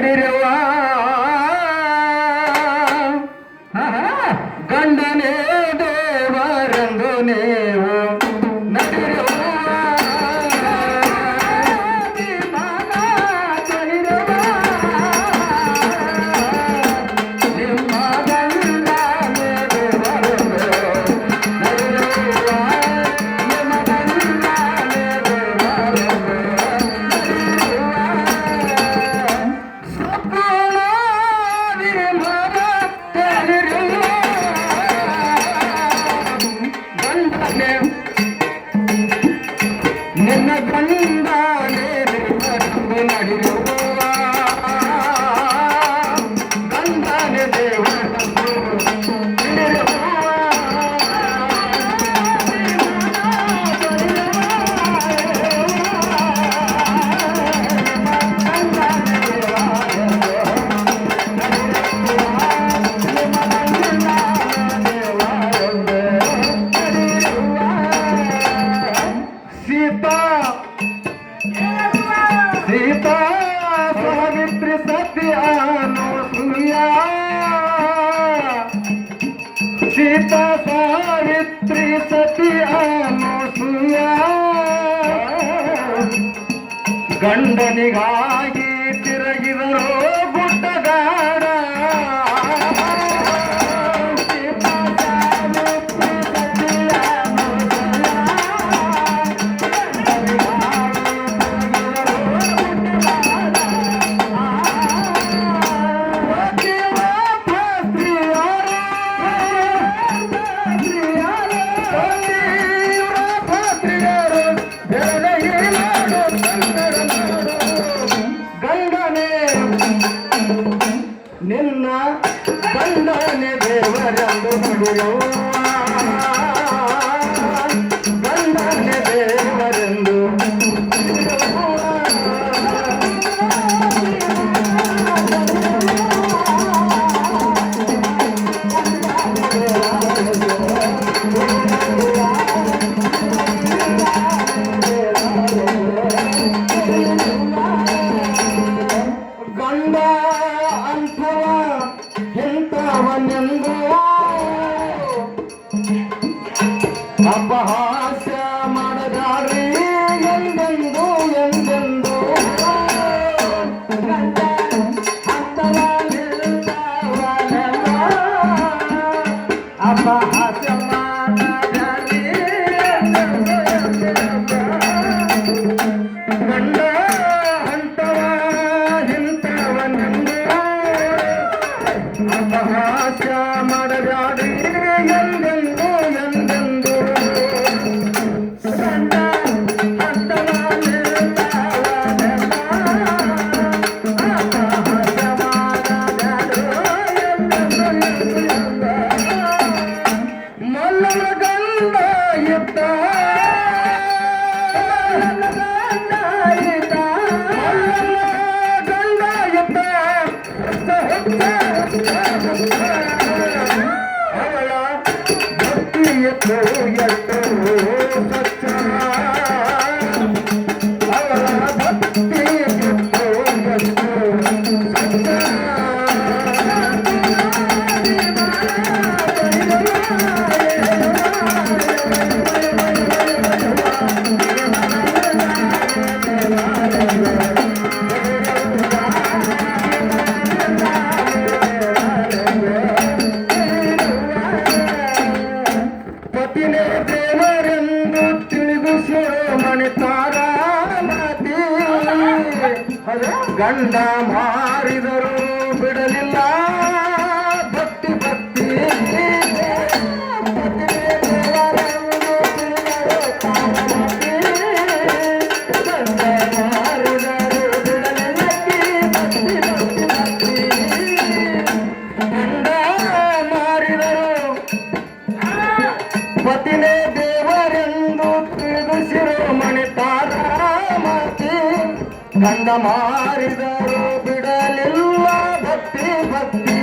ನಡಿರವ್ವ ಗಂಡನೇ ದೇವರೆಂದು ನೀವು ನಡಿರವ್ವ ನಿನ್ನ ಗಂಡನೇ ದೇವರೆಂದು ನಡಿರವ್ವ ಗಂಡನೇ ದೇವರೆಂದು सीता सावित्री सती अनुसुईया सीता सावित्री सती अनुसुईया ಗಂಡನಿಗಾಗಿ ತಿರುಗಿದರು ಗುಡ್ಡಗಾಡ ನಿನ್ನ ಗಂಡನೇ ದೇವರೆಂದು ನುಡಿಯುವ ಗಂಡನೇ ದೇವರೆಂದು ಗಂಡ ಅಂಥವ ಎಂಥವನೆಂದು ಅಪಹಾಸ್ಯ ಮಾಡದಾರಿ ಎಂದೆಂದು ಎಂದೆಂದು ಅಪಹಾಸ್ಯ ಮಾಡದಾರಿ ಗಂಡ ಅಪಹಾಸ್ಯ ಮಾಡಬೇಡಿ ಎಂದೆಂದು ಎಂದೆಂದು ಗಂಡ ಅಪಹಾಸ್ಯ ಮಾಡಬೇಡಿ ಮಲ್ಲನ ಗಂಡ ಇದ್ದ ಅವಳ ಭಕ್ತಿಯತ್ತು ಎಷ್ಟು ಸಚ್ಚ ಅವಳ ಭಕ್ತಿಯತ್ತು ಎಷ್ಟು ಸಚ್ಚ ಪತಿನೇ ದೇವರೆಂದು ತಿಳಿದು ಶಿರೋಮಣಿತಾರ ಗಂಡ ಮಾರಿದರು ಬಿಡಲಿಲ್ಲ ಭಕ್ತಿ ಭಕ್ತಿ ಗಂಡ ಮಾರಿದರು ಬಿಡಲಿಲ್ಲ ಭಕ್ತಿ ಭಕ್ತಿ ಭಕ್ತಿ ಗಂಡ ಮಾರಿದರು ಪತಿನೇ ದೇವರೆಂದು ತಿಳಿದು ಶಿರೋಮಣಿ ತಾರಾಮತಿ ಗಂಡ ಮಾರಿದರು ಬಿಡಲಿಲ್ಲ ಭಕ್ತಿ ಭಕ್ತಿ